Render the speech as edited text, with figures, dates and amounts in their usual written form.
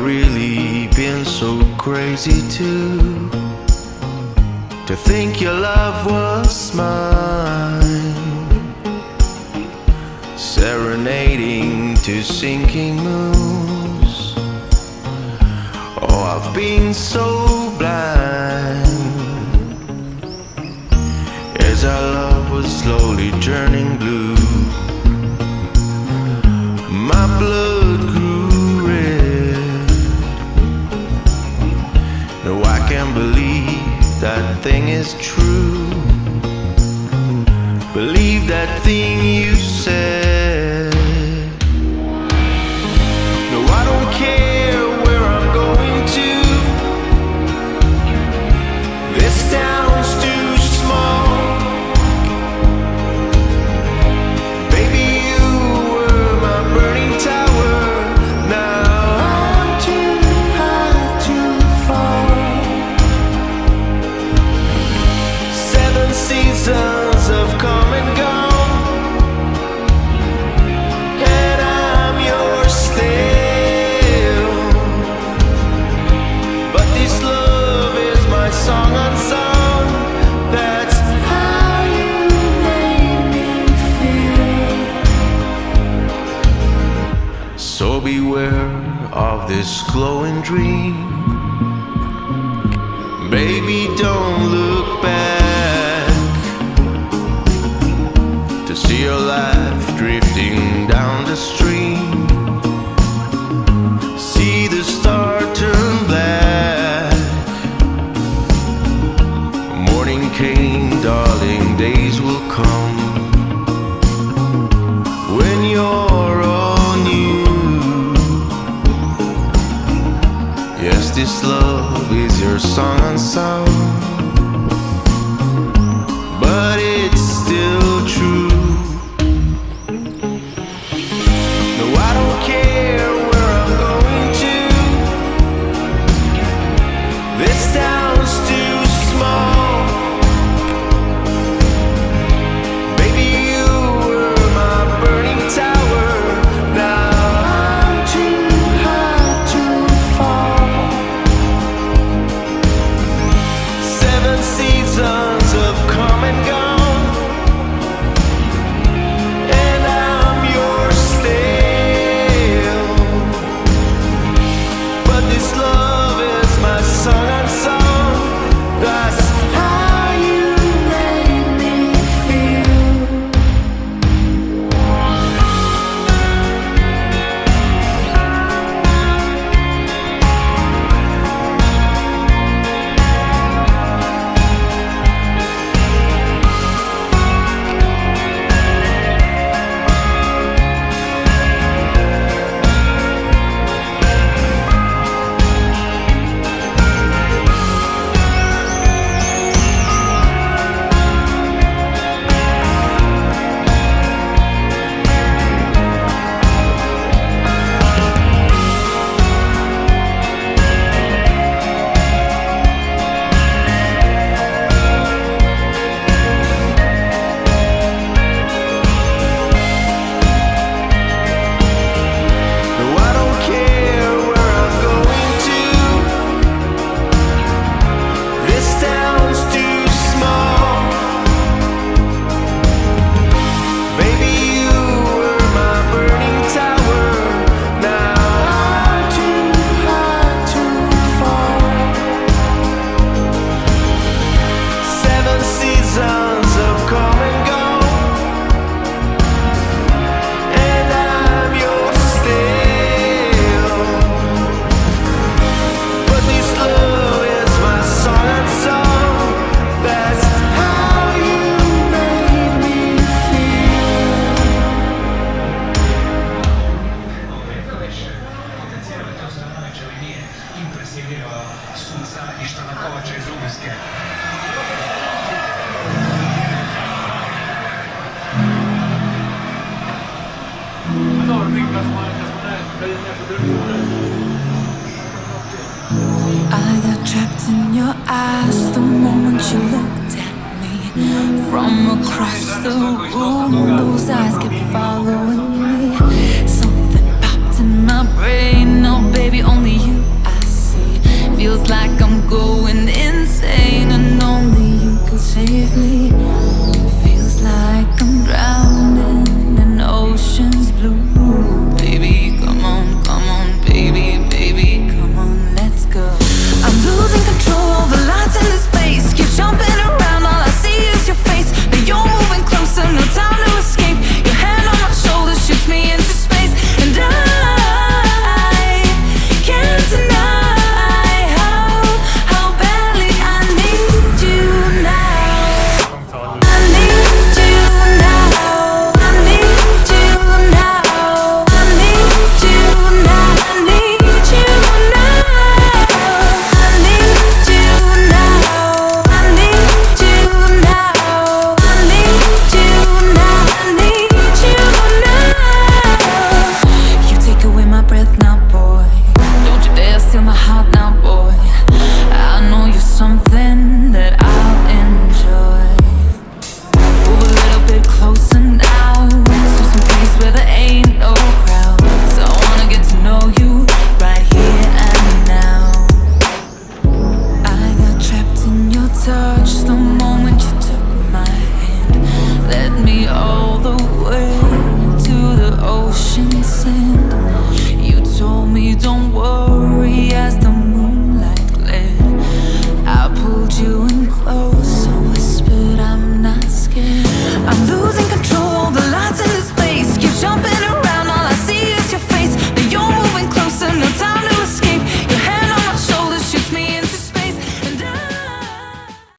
really been so crazy to think your love was mine, serenading to sinking moons. Oh, I've been so blind as our love was slowly turning blue. My blood grew red. No, I can't believe that thing is true. Believe that thing you said. No, I don't care where I'm going to. This town's too small. Baby, you were my burning tower. Now I'm too high to fall. 7 seasons have come and gone, and I'm yours still. But this love is my song unsung. That's how you made me feel. So beware of this glowing dream. Baby, don't look back to see your life drifting down the stream. See the star turn black. Morning came, darling, days will come when you're all new. Yes, this love is your song unsung, but it's still true. No, I don't care where I'm going to. This town's too small. Baby, you were my burning tower. Now I'm too high to fall. 7 seasons have come and gone, and I'm yours still. But this love is my song unsung. That's how you made me feel. No, I don't care where I'm going to. This town's too small. Baby, you were my burning tower. Now I'm too high to fall. 7 seasons have come and gone, and I'm yours still. But this love is my song unsung. That's how you made me feel. I got trapped in your eyes the moment you looked at me. From across the room, those eyes kept following